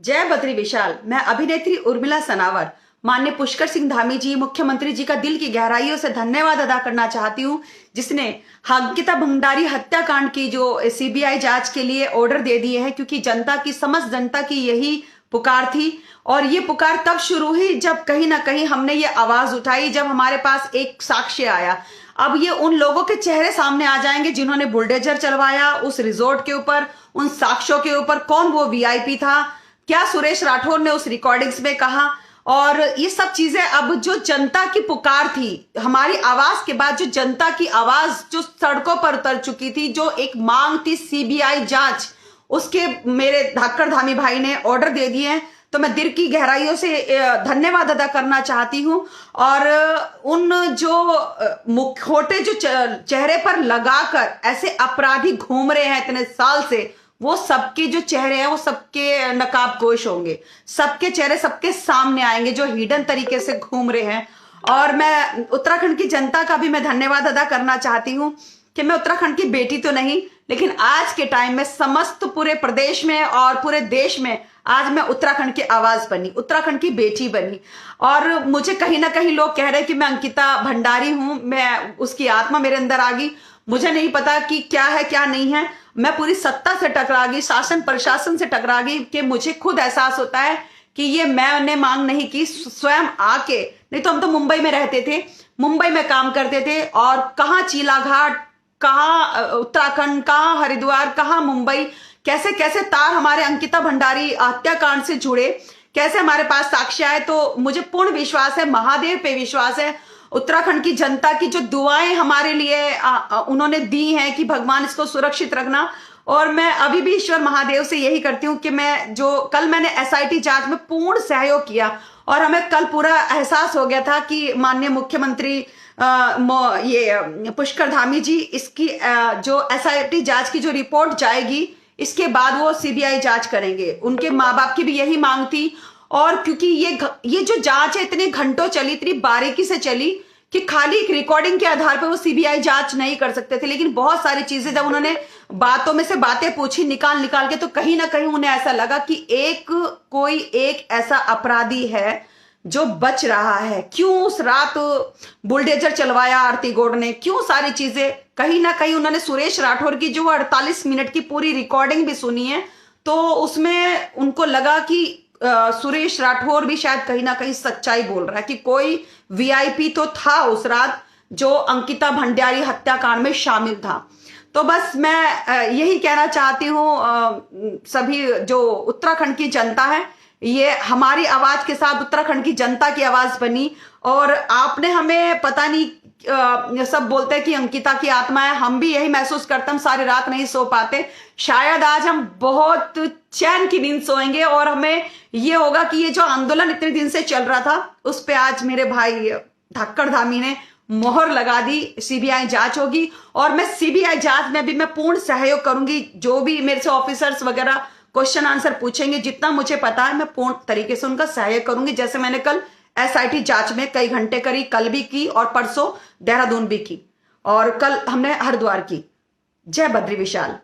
जय बद्री विशाल। मैं अभिनेत्री उर्मिला सनावर माननीय पुष्कर सिंह धामी जी, मुख्यमंत्री जी का दिल की गहराइयों से धन्यवाद अदा करना चाहती हूँ, जिसने अंकिता भंडारी हत्याकांड की जो सीबीआई जांच के लिए ऑर्डर दे दिए हैं, क्योंकि जनता की, समस्त जनता की यही पुकार थी। और ये पुकार तब शुरू हुई जब कहीं ना कहीं हमने ये आवाज उठाई, जब हमारे पास एक साक्ष्य आया। अब ये उन लोगों के चेहरे सामने आ जाएंगे जिन्होंने बुलडोजर चलवाया उस रिजॉर्ट के ऊपर, उन साक्ष्यों के ऊपर, कौन वो वीआईपी था, क्या सुरेश राठौर ने उस रिकॉर्डिंग्स में कहा। और ये सब चीजें अब जो जनता की पुकार थी, हमारी आवाज के बाद जो जनता की आवाज जो सड़कों पर उतर चुकी थी, जो एक मांग थी सीबीआई जांच, उसके मेरे धाकड़ धामी भाई ने ऑर्डर दे दिए हैं। तो मैं दिल की गहराइयों से धन्यवाद अदा करना चाहती हूं। और उन जो मुखौटे जो चेहरे पर लगाकर ऐसे अपराधी घूम रहे हैं इतने साल से, वो सबके जो चेहरे हैं वो सबके नकाबपोश होंगे, सबके चेहरे सबके सामने आएंगे जो हिडन तरीके से घूम रहे हैं। और मैं उत्तराखंड की जनता का भी मैं धन्यवाद अदा करना चाहती हूँ कि मैं उत्तराखंड की बेटी तो नहीं, लेकिन आज के टाइम में समस्त पूरे प्रदेश में और पूरे देश में आज मैं उत्तराखंड की आवाज बनी, उत्तराखंड की बेटी बनी। और मुझे कहीं ना कहीं लोग कह रहे हैं कि मैं अंकिता भंडारी हूं, मैं उसकी आत्मा मेरे अंदर आ गई। मुझे नहीं पता कि क्या है क्या नहीं है। मैं पूरी सत्ता से टकरा गई, शासन प्रशासन से टकरा गई कि मुझे खुद एहसास होता है कि ये मैंने मांग नहीं की, स्वयं आके, नहीं तो हम तो मुंबई में रहते थे, मुंबई में काम करते थे, और कहाँ चीलाघाट, कहाँ उत्तराखंड, कहाँ हरिद्वार, कहाँ मुंबई, कैसे कैसे तार हमारे अंकिता भंडारी हत्याकांड से जुड़े, कैसे हमारे पास साक्ष्य आए। तो मुझे पूर्ण विश्वास है, महादेव पे विश्वास है, उत्तराखंड की जनता की जो दुआएं हमारे लिए उन्होंने दी हैं कि भगवान इसको सुरक्षित रखना। और मैं अभी भी ईश्वर महादेव से यही करती हूँ कि मैं जो कल मैंने एसआईटी जांच में पूर्ण सहयोग किया, और हमें कल पूरा एहसास हो गया था कि माननीय मुख्यमंत्री ये पुष्कर धामी जी, इसकी जो एसआईटी जांच की जो रिपोर्ट जाएगी, इसके बाद वो सीबीआई जांच करेंगे। उनके माँ बाप की भी यही मांग थी। और क्योंकि ये जो जांच है इतने घंटों चली, इतनी बारीकी से चली कि खाली एक रिकॉर्डिंग के आधार पर वो सीबीआई जांच नहीं कर सकते थे, लेकिन बहुत सारी चीजें जब उन्होंने बातों में से बातें पूछी निकाल निकाल के, तो कहीं ना कहीं उन्हें ऐसा लगा कि कोई एक ऐसा अपराधी है जो बच रहा है। क्यों उस रात बुलडोजर चलवाया आरती गौड़ ने, क्यों सारी चीजें, कहीं ना कहीं उन्होंने सुरेश राठौर की जो 48 मिनट की पूरी रिकॉर्डिंग भी सुनी है, तो उसमें उनको लगा कि सुरेश राठौर भी शायद कहीं ना कहीं सच्चाई बोल रहा है कि कोई वीआईपी तो था उस रात जो अंकिता भंडारी हत्याकांड में शामिल था। तो बस मैं यही कहना चाहती हूँ, सभी जो उत्तराखंड की जनता है, ये हमारी आवाज के साथ उत्तराखंड की जनता की आवाज बनी। और आपने हमें पता नहीं, सब बोलते हैं कि अंकिता की आत्मा है, हम भी यही महसूस करते, हम सारी रात नहीं सो पाते। शायद आज हम बहुत चैन की नींद सोएंगे और हमें ये होगा कि ये जो आंदोलन इतने दिन से चल रहा था, उस पे आज मेरे भाई धाकड़ धामी ने मोहर लगा दी, सीबीआई जांच होगी। और मैं सीबीआई जांच में भी मैं पूर्ण सहयोग करूंगी। जो भी मेरे से ऑफिसर्स वगैरह क्वेश्चन आंसर पूछेंगे, जितना मुझे पता है मैं पूर्ण तरीके से उनका सहयोग करूंगी। जैसे मैंने कल एसआईटी जांच में कई घंटे करी, कल भी की और परसों देहरादून भी की, और कल हमने हरिद्वार की। जय बद्री विशाल।